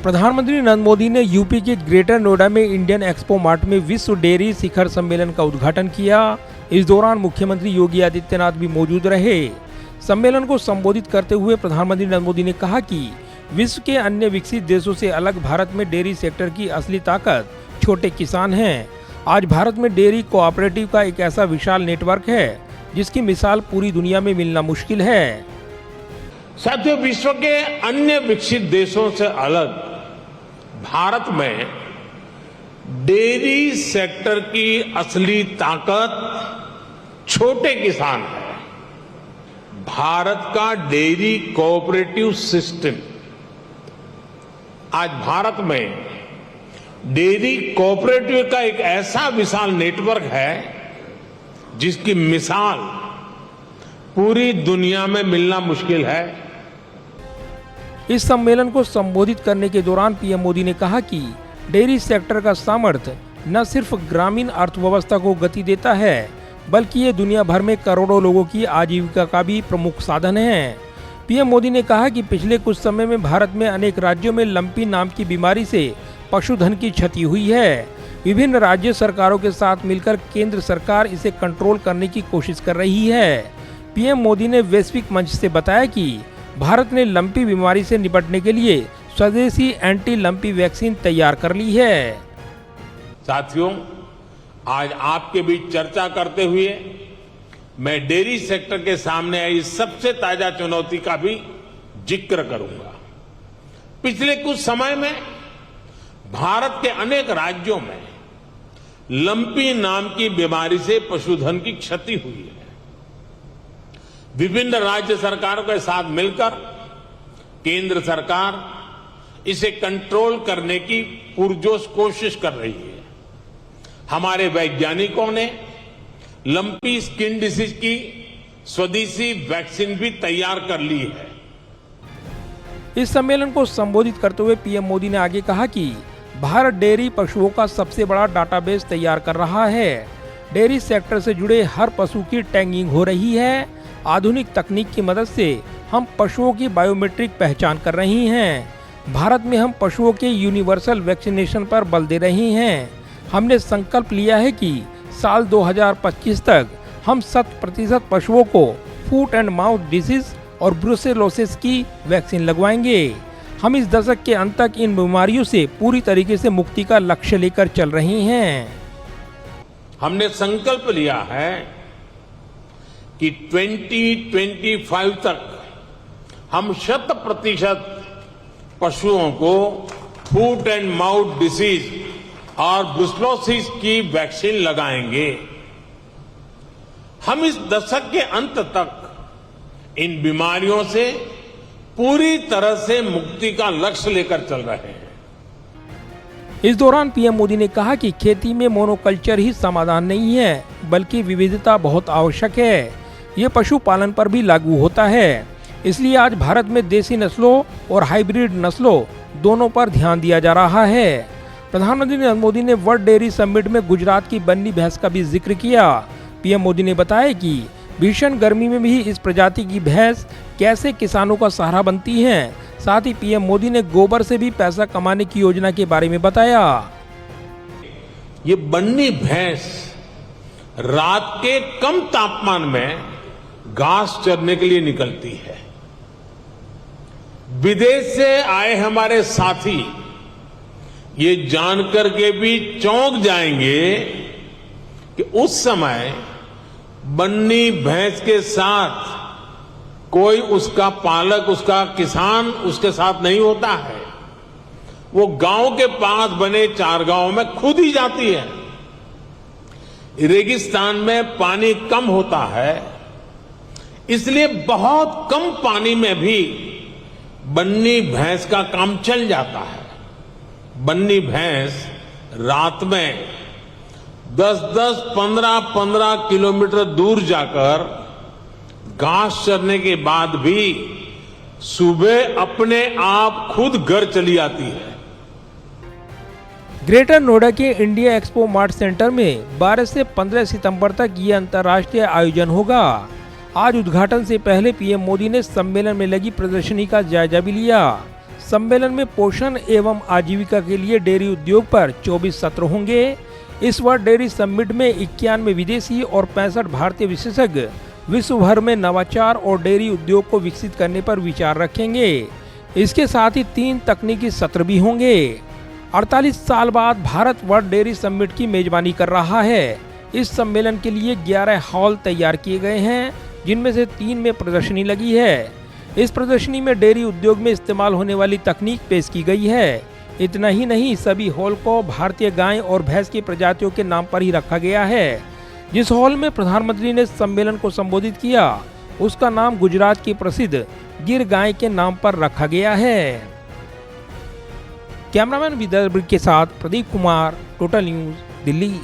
प्रधानमंत्री नरेंद्र मोदी ने यूपी के ग्रेटर नोएडा में इंडियन एक्सपो मार्ट में विश्व डेयरी शिखर सम्मेलन का उद्घाटन किया। इस दौरान मुख्यमंत्री योगी आदित्यनाथ भी मौजूद रहे। सम्मेलन को संबोधित करते हुए प्रधानमंत्री नरेंद्र मोदी ने कहा कि विश्व के अन्य विकसित देशों से अलग भारत में डेयरी सेक्टर की असली ताकत छोटे किसान हैं। आज भारत में डेयरी कोऑपरेटिव का एक ऐसा विशाल नेटवर्क है जिसकी मिसाल पूरी दुनिया में मिलना मुश्किल है। साथियों, विश्व के अन्य विकसित देशों से अलग भारत में डेयरी सेक्टर की असली ताकत छोटे किसान है। भारत का डेयरी कोऑपरेटिव सिस्टम, आज भारत में डेयरी कोऑपरेटिव का एक ऐसा विशाल नेटवर्क है जिसकी मिसाल पूरी दुनिया में मिलना मुश्किल है। इस सम्मेलन को संबोधित करने के दौरान पीएम मोदी ने कहा कि डेयरी सेक्टर का सामर्थ्य न सिर्फ ग्रामीण अर्थव्यवस्था को गति देता है बल्कि ये दुनिया भर में करोड़ों लोगों की आजीविका का भी प्रमुख साधन है। पीएम मोदी ने कहा कि पिछले कुछ समय में भारत में अनेक राज्यों में लंपी नाम की बीमारी से पशुधन की क्षति हुई है। विभिन्न राज्य सरकारों के साथ मिलकर केंद्र सरकार इसे कंट्रोल करने की कोशिश कर रही है। पीएम मोदी ने वैश्विक मंच से बताया कि भारत ने लंपी बीमारी से निपटने के लिए स्वदेशी एंटी लंपी वैक्सीन तैयार कर ली है। साथियों, आज आपके बीच चर्चा करते हुए मैं डेयरी सेक्टर के सामने आई सबसे ताजा चुनौती का भी जिक्र करूंगा। पिछले कुछ समय में भारत के अनेक राज्यों में लंपी नाम की बीमारी से पशुधन की क्षति हुई है। विभिन्न राज्य सरकारों के साथ मिलकर केंद्र सरकार इसे कंट्रोल करने की पुरजोश कोशिश कर रही है। हमारे वैज्ञानिकों ने लंपी स्किन डिसीज की स्वदेशी वैक्सीन भी तैयार कर ली है। इस सम्मेलन को संबोधित करते हुए पीएम मोदी ने आगे कहा कि भारत डेयरी पशुओं का सबसे बड़ा डाटाबेस तैयार कर रहा है। डेयरी सेक्टर से जुड़े हर पशु की टैगिंग हो रही है। आधुनिक तकनीक की मदद से हम पशुओं की बायोमेट्रिक पहचान कर रही हैं। भारत में हम पशुओं के यूनिवर्सल वैक्सीनेशन पर बल दे रही हैं। हमने संकल्प लिया है कि साल 2025 तक हम 100% पशुओं को फुट एंड माउथ डिसीज और ब्रुसेलोसिस की वैक्सीन लगवाएंगे। हम इस दशक के अंत तक इन बीमारियों से पूरी तरीके से मुक्ति का लक्ष्य लेकर चल रही हैं। हमने संकल्प लिया है कि 2025 तक हम 100% पशुओं को फुट एंड माउथ डिसीज और ब्रुसेलोसिस की वैक्सीन लगाएंगे। हम इस दशक के अंत तक इन बीमारियों से पूरी तरह से मुक्ति का लक्ष्य लेकर चल रहे हैं। इस दौरान पीएम मोदी ने कहा कि खेती में मोनोकल्चर ही समाधान नहीं है बल्कि विविधता बहुत आवश्यक है। ये पशुपालन पर भी लागू होता है। इसलिए आज भारत में देसी नस्लों और हाइब्रिड नस्लों दोनों पर ध्यान दिया जा रहा है। प्रधानमंत्री नरेंद्र मोदी ने वर्ल्ड डेयरी समिट में गुजरात की बन्नी भैंस का भी जिक्र किया। पीएम मोदी ने बताया कि भीषण गर्मी में भी इस प्रजाति की भैंस कैसे किसानों का सहारा बनती हैं। साथ ही पीएम मोदी ने गोबर से भी पैसा कमाने की योजना के बारे में बताया। ये बन्नी भैंस रात के कम तापमान में घास चरने के लिए निकलती है। विदेश से आए हमारे साथी ये जानकर के भी चौंक जाएंगे कि उस समय बन्नी भैंस के साथ कोई उसका पालक, उसका किसान उसके साथ नहीं होता है। वो गांव के पास बने चारगांव में खुद ही जाती है। रेगिस्तान में पानी कम होता है, इसलिए बहुत कम पानी में भी बन्नी भैंस का काम चल जाता है। बन्नी भैंस रात में 10-10, 15-15 किलोमीटर दूर जाकर घास चरने के बाद भी सुबह अपने आप खुद घर चली आती है। ग्रेटर नोएडा के इंडिया एक्सपो मार्ट सेंटर में 12 से 15 सितंबर तक ये अंतर्राष्ट्रीय आयोजन होगा। आज उद्घाटन से पहले पीएम मोदी ने सम्मेलन में लगी प्रदर्शनी का जायजा भी लिया। सम्मेलन में पोषण एवं आजीविका के लिए डेयरी उद्योग पर 24 सत्र होंगे। इस वर्ष डेयरी समिट में 91 विदेशी और 65 भारतीय विशेषज्ञ विश्व भर में नवाचार और डेयरी उद्योग को विकसित करने पर विचार रखेंगे। इसके साथ ही 3 तकनीकी सत्र भी होंगे। 48 साल बाद भारत वर्ल्ड डेयरी समिट की मेजबानी कर रहा है। इस सम्मेलन के लिए 11 हॉल तैयार किए गए हैं, जिनमें से 3 में प्रदर्शनी लगी है। इस प्रदर्शनी में डेयरी उद्योग में इस्तेमाल होने वाली तकनीक पेश की गई है। इतना ही नहीं, सभी हॉल को भारतीय गाय और भैंस की प्रजातियों के नाम पर ही रखा गया है। जिस हॉल में प्रधानमंत्री ने सम्मेलन को संबोधित किया, उसका नाम गुजरात की प्रसिद्ध गिर गाय के नाम पर रखा गया है। कैमरामैन विदर्भ के साथ प्रदीप कुमार, टोटल न्यूज, दिल्ली।